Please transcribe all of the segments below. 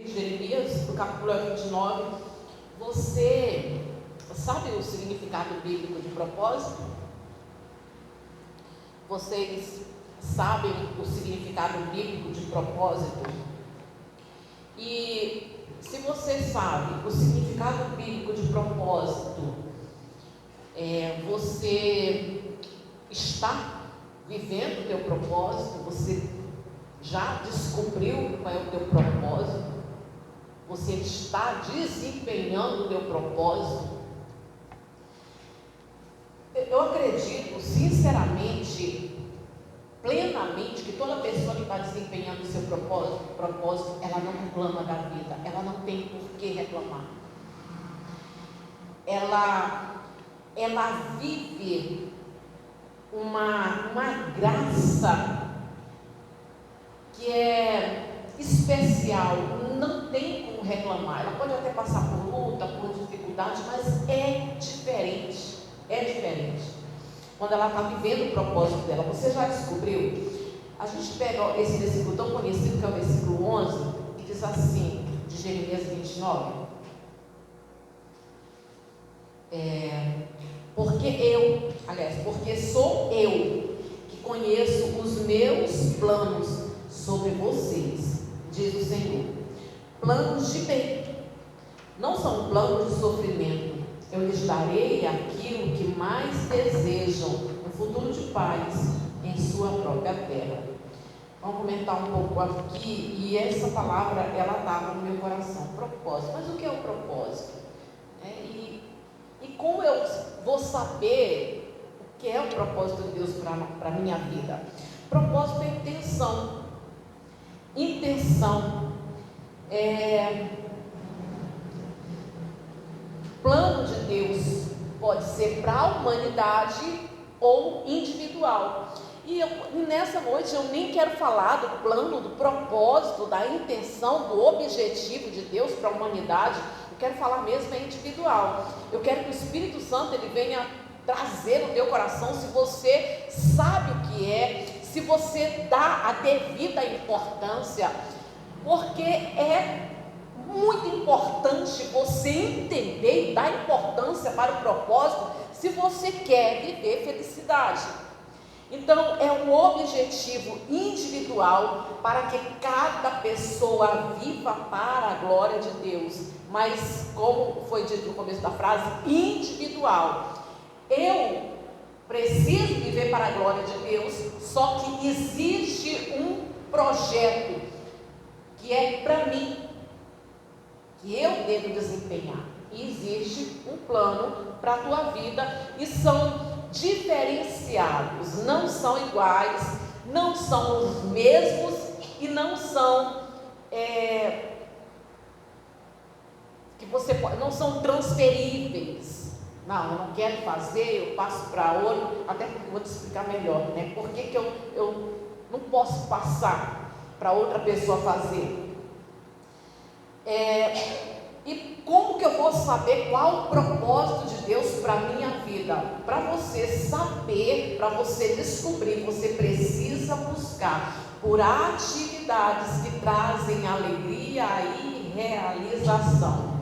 Jeremias, no capítulo 29, você sabe o significado bíblico de propósito? Vocês sabem o significado bíblico de propósito? E se você sabe o significado bíblico de propósito, você está vivendo o teu propósito? Você já descobriu qual é o teu propósito? Você está desempenhando o teu propósito? Eu acredito sinceramente, plenamente, que toda pessoa que está desempenhando o seu propósito, ela não reclama da vida, ela não tem por que reclamar. Ela vive uma graça que é especial, não tem como reclamar. Ela pode até passar por luta, por dificuldade, mas é diferente. Quando ela está vivendo o propósito dela, você já descobriu? A gente pega esse versículo tão conhecido, que é o versículo 11, que diz assim, de Jeremias 29. Porque sou eu que conheço os meus planos sobre vocês, diz o Senhor. Planos de bem, não são planos de sofrimento. Eu lhes darei aquilo que mais desejam, um futuro de paz em sua própria terra. Vamos comentar um pouco aqui, e essa palavra, ela estava no meu coração, propósito. Mas o que é o propósito? E como eu vou saber o que é o propósito de Deus para a minha vida? Propósito é intenção. Plano de Deus pode ser para a humanidade ou individual. E nessa noite eu nem quero falar do plano, do propósito, da intenção, do objetivo de Deus para a humanidade. Eu quero falar mesmo individual. Eu quero que o Espírito Santo ele venha trazer no teu coração, se você sabe o que é, se você dá a devida importância, porque é muito importante você entender e dar importância para o propósito, se você quer viver felicidade. Então é um objetivo individual para que cada pessoa viva para a glória de Deus, mas como foi dito no começo da frase, individual. Eu preciso viver para a glória de Deus, só que existe um projeto que é para mim, que eu devo desempenhar. E existe um plano para a tua vida, e são diferenciados, não são iguais, não são os mesmos e não são não são transferíveis. Não, eu não quero fazer, eu passo para outro, até porque eu vou te explicar melhor, né? Por que eu não posso passar para outra pessoa fazer? E como que eu vou saber qual o propósito de Deus para a minha vida? Para você saber, para você descobrir, você precisa buscar por atividades que trazem alegria e realização.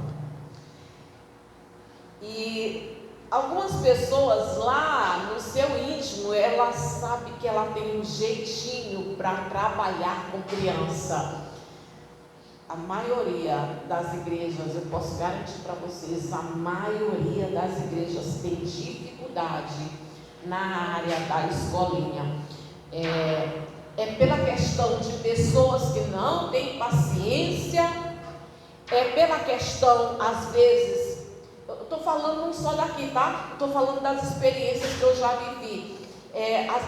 E algumas pessoas lá no seu íntimo, ela sabe que ela tem um jeitinho para trabalhar com criança. A maioria das igrejas, eu posso garantir para vocês, a maioria das igrejas tem dificuldade na área da escolinha. É pela questão de pessoas que não têm paciência, é pela questão, às vezes, eu estou falando não só daqui, tá? Estou falando das experiências que eu já vivi.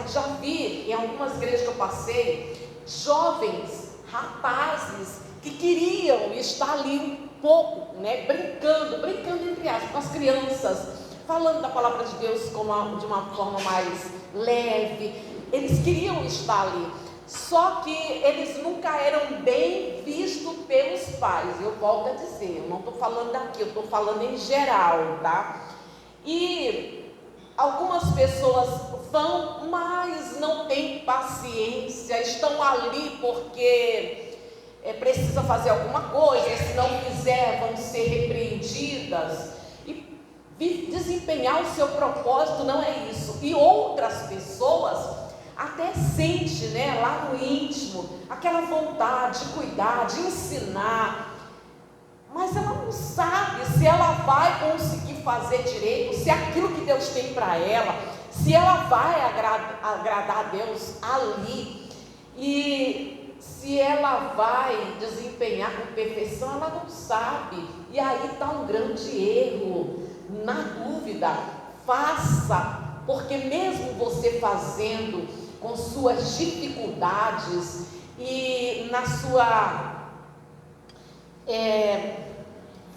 Já vi em algumas igrejas que eu passei, jovens, rapazes, que queriam estar ali um pouco, né, brincando entre aspas, com as crianças, falando da palavra de Deus de uma forma mais leve. Eles queriam estar ali, só que eles nunca eram bem vistos pelos pais. Eu volto a dizer, eu não estou falando daqui, eu estou falando em geral, tá? E algumas pessoas vão, mas não têm paciência, estão ali porque precisa fazer alguma coisa, se não fizer vão ser repreendidas, e desempenhar o seu propósito não é isso. E outras pessoas até sente, né, lá no íntimo, aquela vontade de cuidar, de ensinar, mas ela não sabe se ela vai conseguir fazer direito, se aquilo que Deus tem para ela, se ela vai agradar a Deus ali, e se ela vai desempenhar com perfeição, ela não sabe. E aí está um grande erro. Na dúvida, faça, porque mesmo você fazendo com suas dificuldades e na sua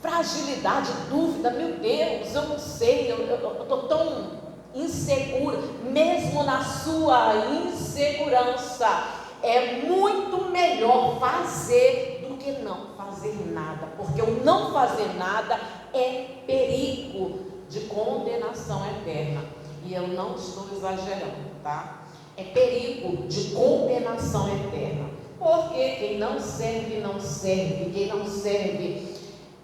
fragilidade, dúvida, meu Deus, eu não sei, eu estou tão insegura, mesmo na sua insegurança, é muito melhor fazer do que não fazer nada, porque o não fazer nada é perigo de condenação eterna, e eu não estou exagerando, tá? É perigo de condenação eterna, porque quem não serve, não serve. Quem não serve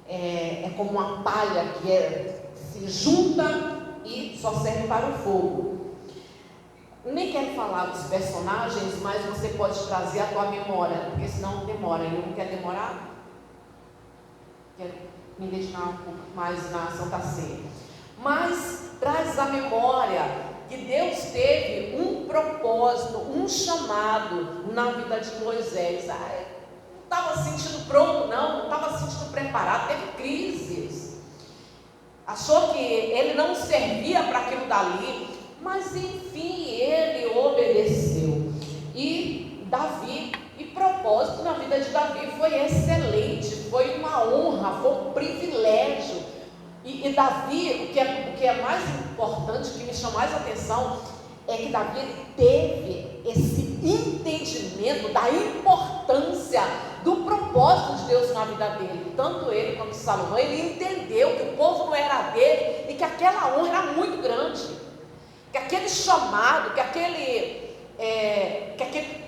é como uma palha que se junta e só serve para o fogo. Nem quero falar dos personagens, mas você pode trazer a tua memória, porque senão demora. Eu não quero demorar, quero me dedicar um pouco mais na Santa Ceia. Mas traz a memória que Deus teve um propósito, um chamado na vida de Moisés. Não estava sentindo pronto, não estava sentindo preparado, teve crises, achou que ele não servia para aquilo dali, mas enfim, ele obedeceu. E Davi, e propósito na vida de Davi foi excelente, foi uma honra, foi um privilégio. E Davi, o que é mais importante, o que me chama mais atenção, é que Davi teve esse entendimento da importância do propósito de Deus na vida dele. Tanto ele quanto Salomão, ele entendeu que o povo não era dele e que aquela honra era muito grande, que aquele chamado, que aquele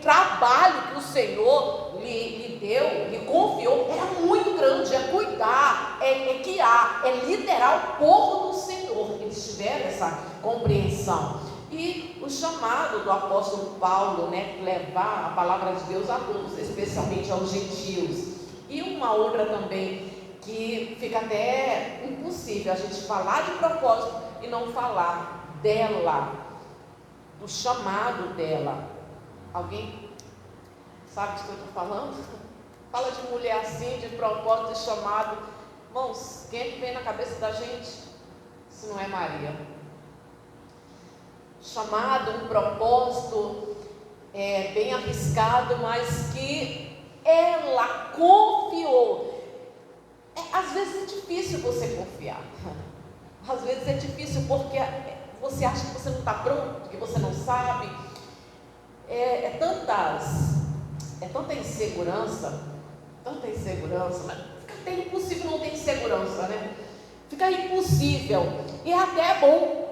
trabalho que o Senhor lhe deu, lhe confiou, era muito grande. É cuidar, é guiar, é liderar o povo do Senhor. Eles tiveram essa compreensão. E o chamado do apóstolo Paulo, né, levar a palavra de Deus a todos, especialmente aos gentios. E uma outra também, que fica até impossível a gente falar de propósito e não falar dela, do chamado dela. Alguém sabe do que eu estou falando? Fala de mulher assim, de propósito, de chamado. Irmãos, quem é que vem na cabeça da gente, se não é Maria? Chamado, um propósito bem arriscado, mas que ela confiou. Às vezes é difícil você confiar, às vezes é difícil porque você acha que você não está pronto, que você não sabe. É tanta insegurança, mas fica até impossível não ter insegurança, né? Fica impossível, e até é bom,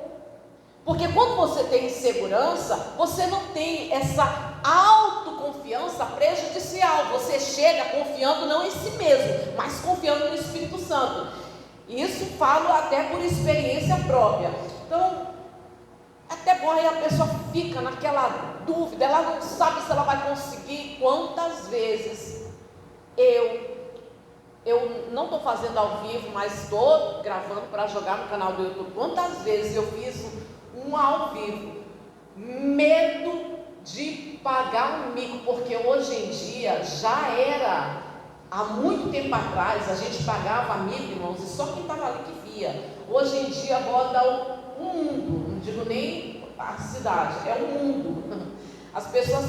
porque quando você tem insegurança, você não tem essa autoconfiança prejudicial, você chega confiando não em si mesmo, mas confiando no Espírito Santo. Isso falo até por experiência própria. Então, até bom, aí a pessoa fica naquela dúvida, ela não sabe se ela vai conseguir. Quantas vezes eu não estou fazendo ao vivo, mas estou gravando para jogar no canal do YouTube. Quantas vezes eu fiz um ao vivo, medo de pagar um mico, porque hoje em dia já era, há muito tempo atrás a gente pagava mico, irmãos, e só quem estava ali que via. Hoje em dia roda o mundo, não digo nem a cidade, é o mundo. As pessoas,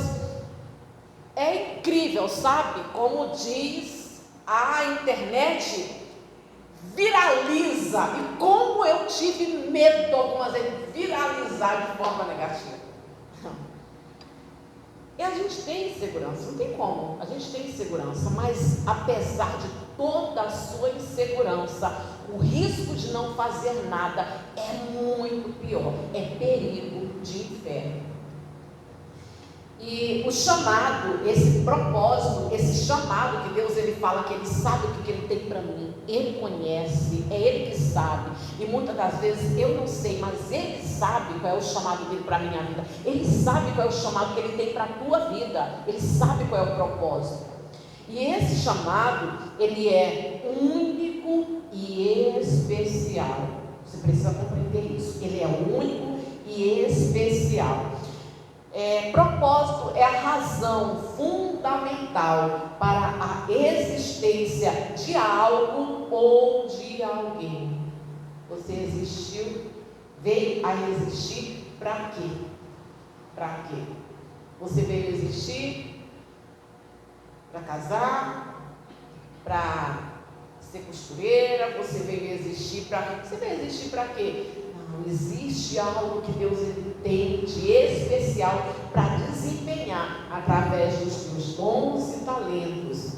é incrível, sabe? Como diz a internet, viraliza. E como eu tive medo algumas vezes de viralizar de forma negativa. E a gente tem insegurança, não tem como, a gente tem insegurança, mas apesar de toda a sua insegurança, o risco de não fazer nada é muito pior, é perigo de inferno. E o chamado, esse propósito, esse chamado que Deus ele fala que Ele sabe o que Ele tem para mim, Ele conhece, é Ele que sabe. E muitas das vezes eu não sei, mas Ele sabe qual é o chamado dele para a minha vida. Ele sabe qual é o chamado que Ele tem para a tua vida. Ele sabe qual é o propósito. E esse chamado, ele é único e especial. Você precisa compreender isso. Ele é único e especial. Propósito é a razão fundamental para a existência de algo ou de alguém. Você existiu, veio a existir para quê? Para quê? Você veio existir para casar, para ser costureira, você veio existir para... Você veio existir para quê? Existe algo que Deus tem de especial para desempenhar através dos teus dons e talentos,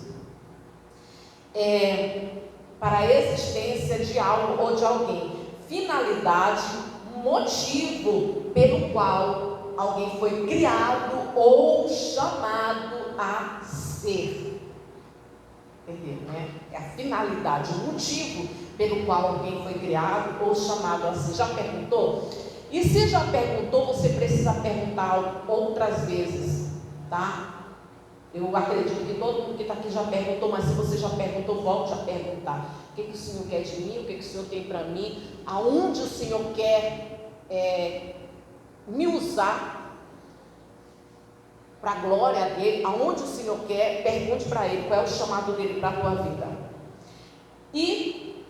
para a existência de algo ou de alguém, finalidade, motivo pelo qual alguém foi criado ou chamado a ser. Entendeu, né? É a finalidade, o motivo pelo qual alguém foi criado ou chamado assim. Já perguntou? E se já perguntou, você precisa perguntar outras vezes, tá? Eu acredito que todo mundo que está aqui já perguntou, mas se você já perguntou, volte a perguntar. O que o Senhor quer de mim? O que o Senhor tem para mim? Aonde o Senhor quer me usar para a glória dele? Aonde o Senhor quer? Pergunte para ele qual é o chamado dele para a tua vida. E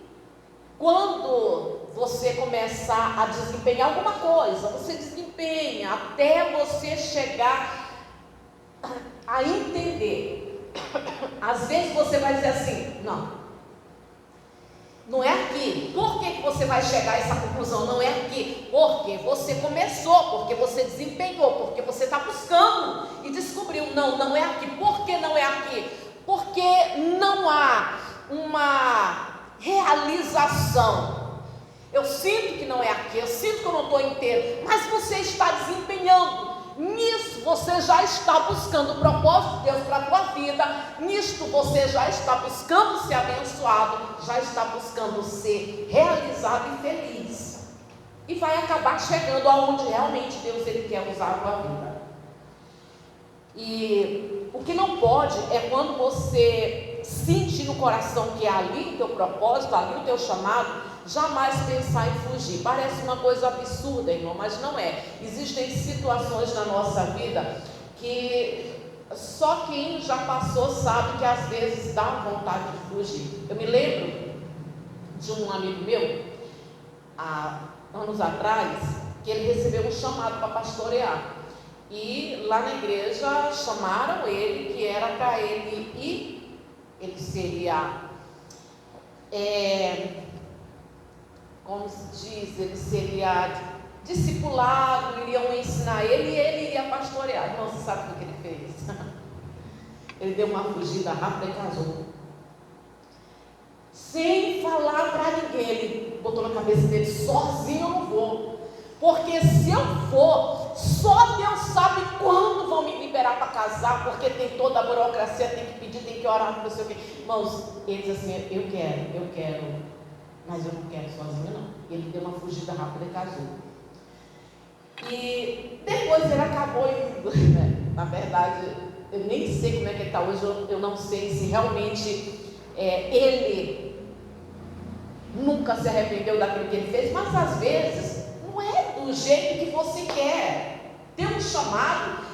quando você começar a desempenhar alguma coisa, você desempenha até você chegar a entender. Às vezes você vai dizer assim, não é aqui. Por que você vai chegar a essa conclusão? Não é aqui. Porque você começou, porque você desempenhou, porque você está buscando e descobriu. Não é aqui. Por que não é aqui? Porque não há uma realização. Eu sinto que não é aqui, eu sinto que eu não estou inteiro, mas você está desempenhando. Nisso você já está buscando o propósito de Deus para a tua vida. Nisto você já está buscando ser abençoado, já está buscando ser realizado e feliz. E vai acabar chegando aonde realmente Deus ele quer usar a tua vida. E o que não pode é quando você sentir no coração que é ali o teu propósito, ali o teu chamado, jamais pensar em fugir. Parece uma coisa absurda, irmão, mas não é. Existem situações na nossa vida que só quem já passou sabe que às vezes dá vontade de fugir. Eu me lembro de um amigo meu, há anos atrás, que ele recebeu um chamado para pastorear. E lá na igreja chamaram ele, que era para ele ir, ele seria, como se diz, ele seria discipulado, iriam ensinar ele e ele iria pastorear. Não, você sabe o que ele fez? Ele deu uma fugida rápida e casou. Sem falar para ninguém, ele botou na cabeça dele, sozinho eu não vou. Porque se eu for, só Deus sabe quando vão me liberar para casar, porque tem toda a burocracia, tem que pedir, tem que orar, não sei o quê. Irmãos, ele diz assim, eu quero, mas eu não quero sozinho não. Ele deu uma fugida rápida e casou. E depois ele acabou indo, né? Na verdade, eu nem sei como é que ele está hoje, eu não sei se realmente ele nunca se arrependeu daquilo que ele fez, mas às vezes não é do jeito que você quer. Tem um chamado,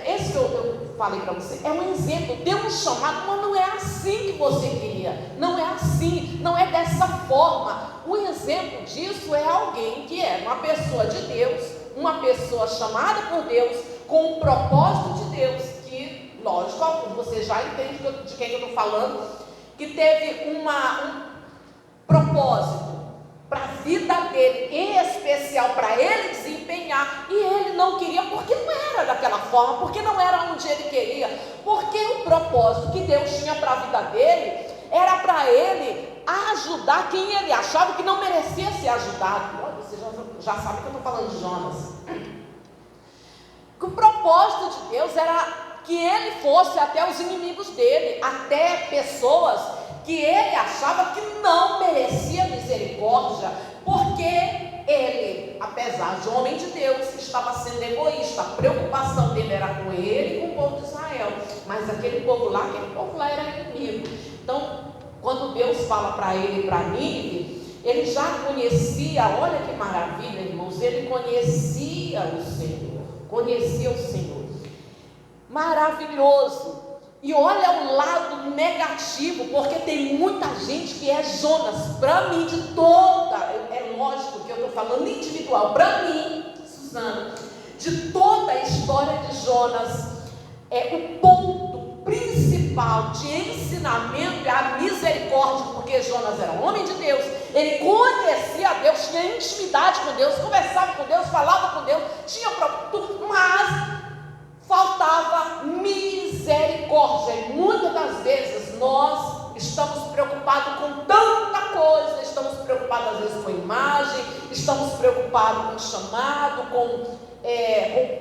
esse que eu falei para você, é um exemplo. Tem um chamado, mas não é assim que você queria, não é assim, não é dessa forma. Um exemplo disso é alguém que é uma pessoa de Deus, uma pessoa chamada por Deus, com um propósito de Deus, que, lógico, você já entende de quem eu estou falando, que teve um propósito para a vida dele, em especial para ele desempenhar, e ele não queria, porque não era daquela forma, porque não era onde ele queria, porque o propósito que Deus tinha para a vida dele, era para ele ajudar quem ele achava que não merecia ser ajudado. Olha, você já sabe que eu estou falando de Jonas. Que o propósito de Deus era que ele fosse até os inimigos dele, até pessoas que ele achava que não merecia misericórdia, porque ele, apesar de homem de Deus, estava sendo egoísta. A preocupação dele era com ele e com o povo de Israel, mas aquele povo lá era inimigo. Então, quando Deus fala para ele e para Nínive, ele já conhecia, olha que maravilha, irmãos, ele conhecia o Senhor, maravilhoso. E olha o lado negativo, porque tem muita gente que é Jonas. Para mim, de toda, é lógico que eu estou falando individual, para mim, Suzana, de toda a história de Jonas, o ponto principal de ensinamento é a misericórdia, porque Jonas era um homem de Deus, ele conhecia a Deus, tinha intimidade com Deus, conversava com Deus, falava com Deus, tinha tudo, mas faltava misericórdia. E muitas das vezes nós estamos preocupados com tanta coisa, estamos preocupados às vezes com imagem, estamos preocupados com chamado, com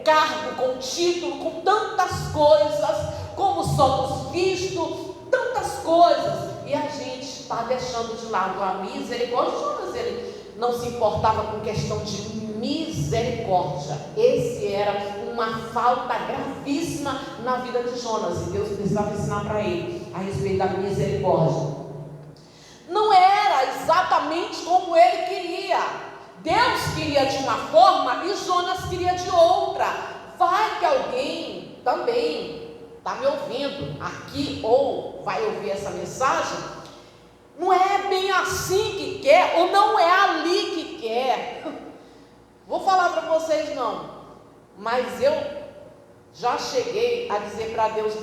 cargo, com título, com tantas coisas, como somos vistos, tantas coisas, e a gente está deixando de lado a misericórdia. Jonas, ele não se importava com questão de misericórdia. Esse era uma falta gravíssima na vida de Jonas, e Deus precisava ensinar para ele a respeito da misericórdia. Não era exatamente como ele queria. Deus queria de uma forma e Jonas queria de outra. Vai que alguém também está me ouvindo aqui ou vai ouvir essa mensagem, não é bem assim que quer, ou não é ali que quer. Vou falar para vocês não, mas eu já cheguei a dizer para Deus,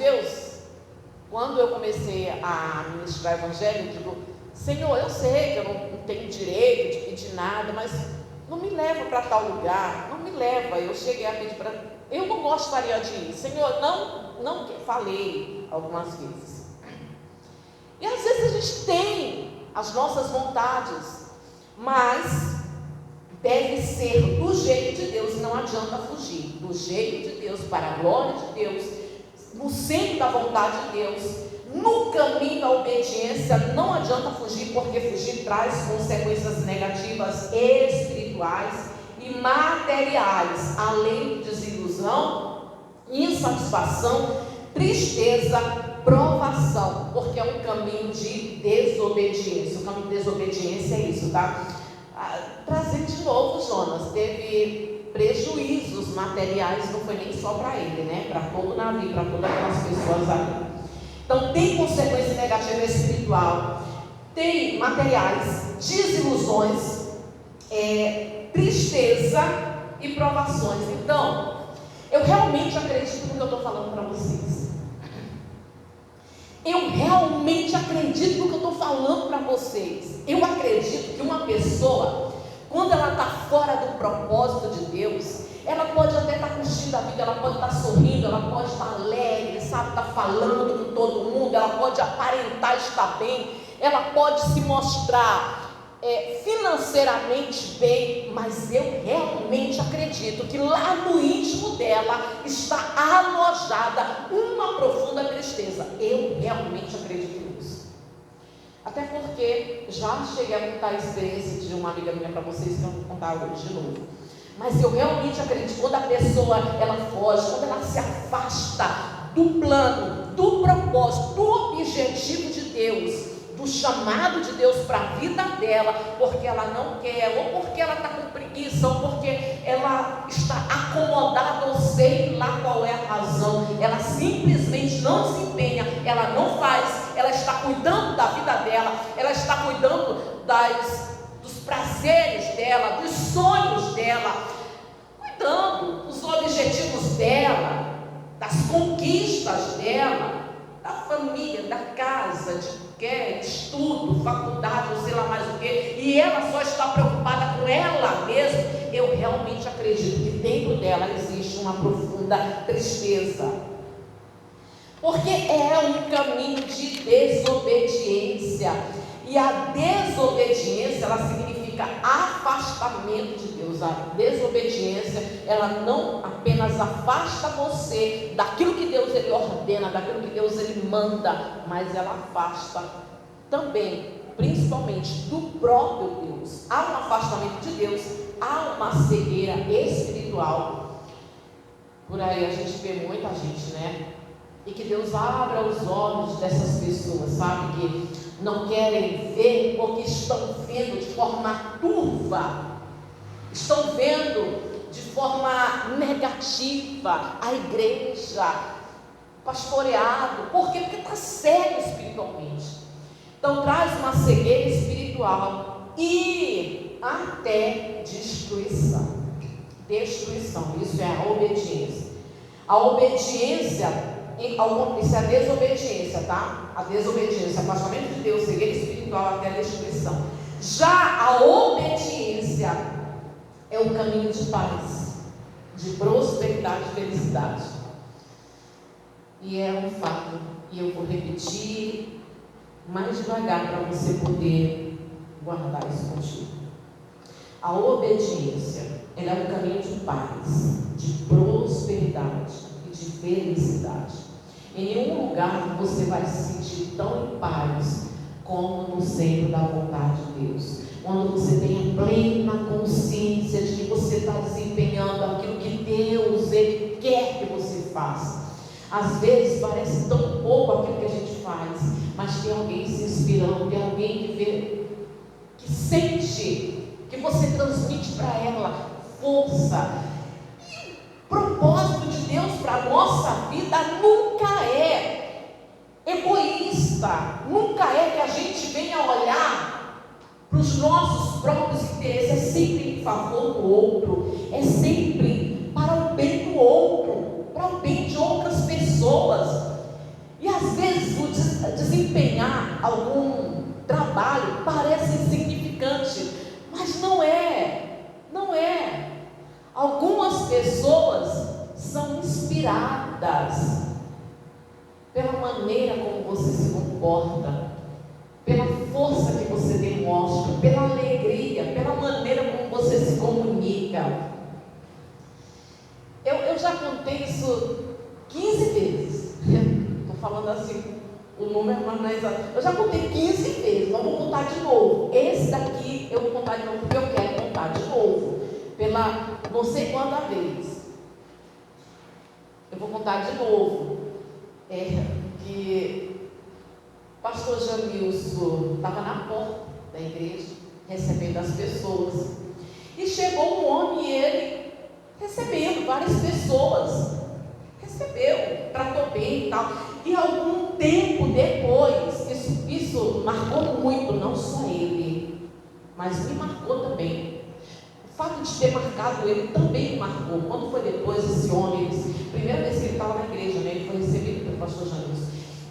quando eu comecei a ministrar o evangelho, eu digo, Senhor, eu sei que eu não tenho direito de pedir nada, mas não me leva para tal lugar, não me leva. Eu cheguei a pedir para, eu não gostaria de ir, Senhor, não falei algumas vezes. E às vezes a gente tem as nossas vontades, mas deve ser do jeito de Deus, não adianta fugir, do jeito de Deus, para a glória de Deus, no centro da vontade de Deus, no caminho da obediência. Não adianta fugir, porque fugir traz consequências negativas espirituais e materiais, além de desilusão, insatisfação, tristeza, provação, porque é um caminho de desobediência. O caminho de desobediência é isso, tá? Trazer de novo, Jonas teve prejuízos materiais, não foi nem só para ele, né? Para todo o navio, para todas aquelas pessoas ali. Então tem consequência negativa espiritual, tem materiais, desilusões, tristeza e provações. Então, eu realmente acredito no que eu estou falando para vocês. Eu realmente acredito no que eu estou falando para vocês. Eu acredito que uma pessoa, quando ela está fora do propósito de Deus, ela pode até estar curtindo a vida, ela pode estar sorrindo, ela pode estar alegre, sabe, estar falando com todo mundo, ela pode aparentar estar bem, ela pode se mostrar financeiramente bem, mas eu realmente acredito que lá no íntimo dela está alojada uma profunda tristeza. Eu realmente acredito nisso. Até porque já cheguei a contar a experiência de uma amiga minha para vocês, que eu vou contar hoje de novo. Mas eu realmente acredito que quando a pessoa ela foge, quando ela se afasta do plano, do propósito, do objetivo de Deus, do chamado de Deus para a vida dela, porque ela não quer, ou porque ela está com preguiça, ou porque ela está acomodada, ou sei lá qual é a razão, ela simplesmente não se empenha, ela não faz, ela está cuidando da vida dela, ela está cuidando dos prazeres dela, dos sonhos dela, cuidando dos objetivos dela, das conquistas dela, da família, da casa, de estudo, faculdade, ou sei lá mais o que, e ela só está preocupada com ela mesma. Eu realmente acredito que dentro dela existe uma profunda tristeza, porque é um caminho de desobediência, e a desobediência ela significa afastamento de Deus. Deus. A desobediência, ela não apenas afasta você daquilo que Deus ele ordena, daquilo que Deus ele manda, mas ela afasta também, principalmente do próprio Deus. Há um afastamento de Deus, há uma cegueira espiritual. Por aí a gente vê muita gente, né? E que Deus abra os olhos dessas pessoas, sabe? Que não querem ver porque estão vendo de forma turva, estão vendo de forma negativa a igreja, pastoreado. Por quê? Porque está cego espiritualmente. Então traz uma cegueira espiritual e até destruição. Destruição, isso é a obediência. A obediência, isso é a desobediência, tá? A desobediência, afastamento de Deus, cegueira espiritual até a destruição. Já a obediência é o caminho de paz, de prosperidade e felicidade. E é um fato, e eu vou repetir mais devagar para você poder guardar isso contigo. A obediência, ela é um caminho de paz, de prosperidade e de felicidade. Em nenhum lugar você vai se sentir tão em paz como no centro da vontade de Deus. Quando você tem a plena consciência de que você está desempenhando aquilo que Deus ele quer que você faça. Às vezes parece tão pouco aquilo que a gente faz, mas tem alguém se inspirando, tem alguém que vê, que sente, que você transmite para ela força. O propósito de Deus para a nossa vida nunca é egoísta, nunca é que a gente venha olhar para os nossos próprios interesses, é sempre em favor do outro, é sempre para o bem do outro, para o bem de outras pessoas. E às vezes o desempenhar algum trabalho parece insignificante, mas não é, não é. Algumas pessoas são inspiradas pela maneira como você se comporta, pela força que você demonstra, pela alegria, pela maneira como você se comunica. Eu já contei isso 15 vezes. Estou falando assim, o número não é exato. Eu já contei 15 vezes, vamos contar de novo. Esse daqui eu vou contar de novo porque eu quero contar de novo. Pela não sei quanta vez. Eu vou contar de novo. Que o pastor Jamilson estava na porta da igreja, recebendo as pessoas. E chegou um homem e ele recebendo várias pessoas. Recebeu, tratou bem e tal. E algum tempo depois, isso marcou muito, não só ele, mas me marcou também. O fato de ter marcado ele também me marcou. Quando foi depois, esse homem, primeira vez que ele estava na igreja, né, ele foi recebido pelo pastor Janus.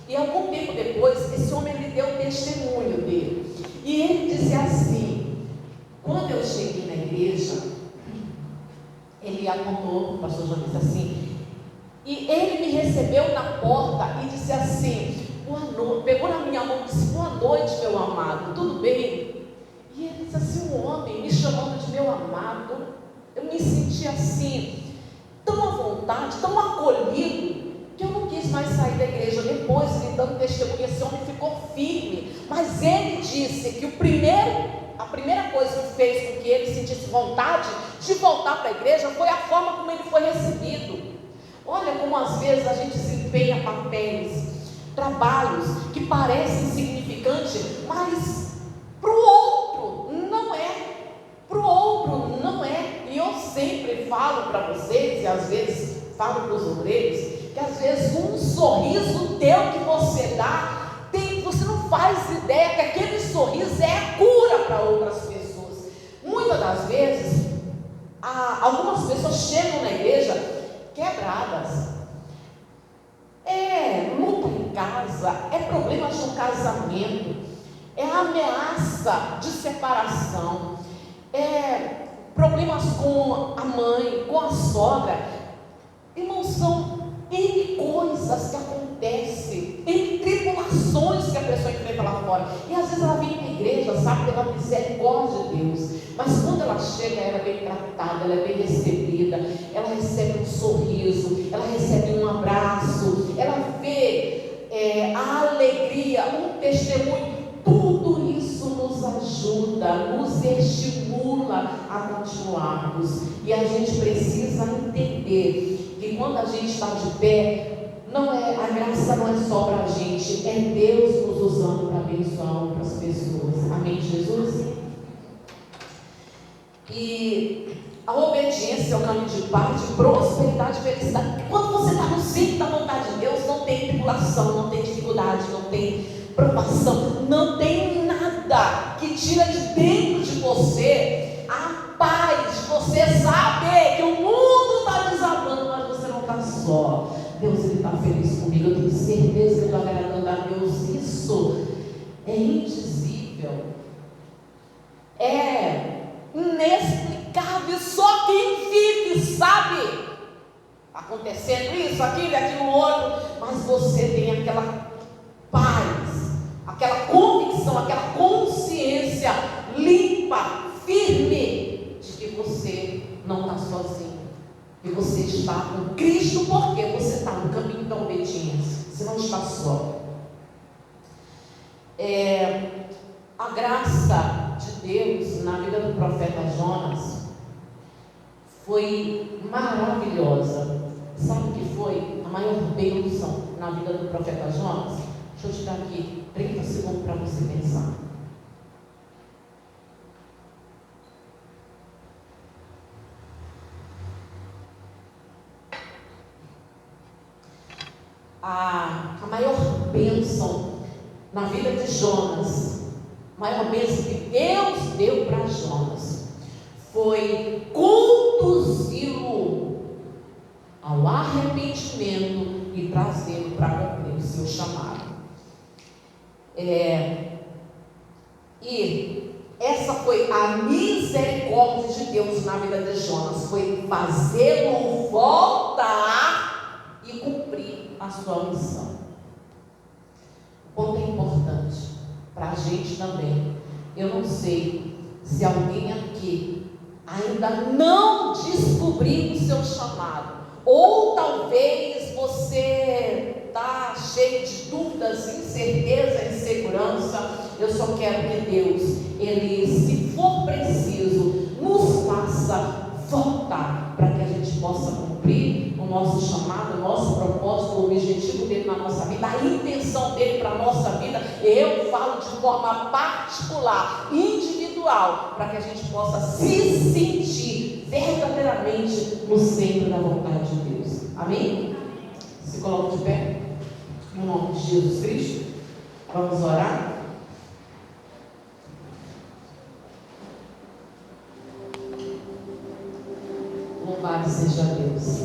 E algum tempo depois, esse homem ele deu testemunho dele. E ele dizia assim: quando eu cheguei na igreja, ele apontou, o pastor Janus, assim, e ele me recebeu na porta e disse assim: boa noite, pegou na minha mão e disse: boa noite, meu amado, tudo bem? E ele disse assim, um homem me chamando de meu amado. Eu me senti assim, tão à vontade, tão acolhido, que eu não quis mais sair da igreja. Depois, ele dando testemunho, esse homem ficou firme. Mas ele disse que a primeira coisa que fez com que ele sentisse vontade de voltar para a igreja foi a forma como ele foi recebido. Olha como às vezes a gente desempenha papéis, trabalhos que parecem insignificantes, mas para o outro não é. Para o outro não é. E eu sempre falo para vocês, e às vezes falo para os obreiros, que às vezes um sorriso teu que você dá, você não faz ideia que aquele sorriso é a cura para outras pessoas. Muitas das vezes, algumas pessoas chegam na igreja quebradas, luta em casa, problemas no casamento, ameaça de separação, problemas com a mãe, com a sogra. Irmãos, são N coisas que acontecem, N tribulações que a pessoa enfrenta lá fora, e às vezes ela vem na igreja, sabe, pela misericórdia de Deus. Mas quando ela chega, ela é bem tratada, ela é bem recebida, ela recebe um sorriso, ela recebe um abraço, ela vê a alegria, um testemunho. Tudo isso nos ajuda, nos estimula a continuarmos. E a gente precisa entender que quando a gente está de pé, a graça não é só para a gente, é Deus nos usando para abençoar outras pessoas. Amém, Jesus? E a obediência é o caminho de paz, de prosperidade e felicidade. Quando você está no centro da vontade de Deus, não tem tribulação, não tem dificuldade, não tem provação, não tem nada que tira de dentro de você a paz de você saber que o mundo está desabando, mas você não está só. Deus, Ele está feliz comigo, eu tenho certeza que eu estou agradando a Deus. Isso é indizível, é inexplicável. Só quem vive sabe. Acontecendo isso, aquilo, aquilo outro, mas você tem aquela paz, aquela convicção, aquela consciência limpa, firme, de que você não está sozinho, que você está com Cristo, porque você está no caminho da obediência, você não está só. A graça de Deus na vida do profeta Jonas foi maravilhosa. Sabe o que foi a maior bênção na vida do profeta Jonas? Deixa eu te dar aqui 30 segundos para você pensar. A maior bênção na vida de Jonas, a maior bênção que Deus deu para Jonas, foi conduzi-lo ao arrependimento e trazê-lo para cumprir o seu chamado. E essa foi a misericórdia de Deus na vida de Jonas, foi fazê-lo voltar e cumprir a sua missão. O ponto é importante para a gente também. Eu não sei se alguém aqui ainda não descobriu o seu chamado, ou talvez você está cheio de dúvidas, incerteza, insegurança. Eu só quero que Deus, Ele, se for preciso, nos faça voltar, para que a gente possa cumprir o nosso chamado, o nosso propósito, o objetivo dele na nossa vida, a intenção dele para a nossa vida. Eu falo de forma particular, individual, para que a gente possa se sentir verdadeiramente no centro da vontade de Deus. Amém? Se coloque de pé, em nome de Jesus Cristo. Vamos orar. Louvado seja Deus.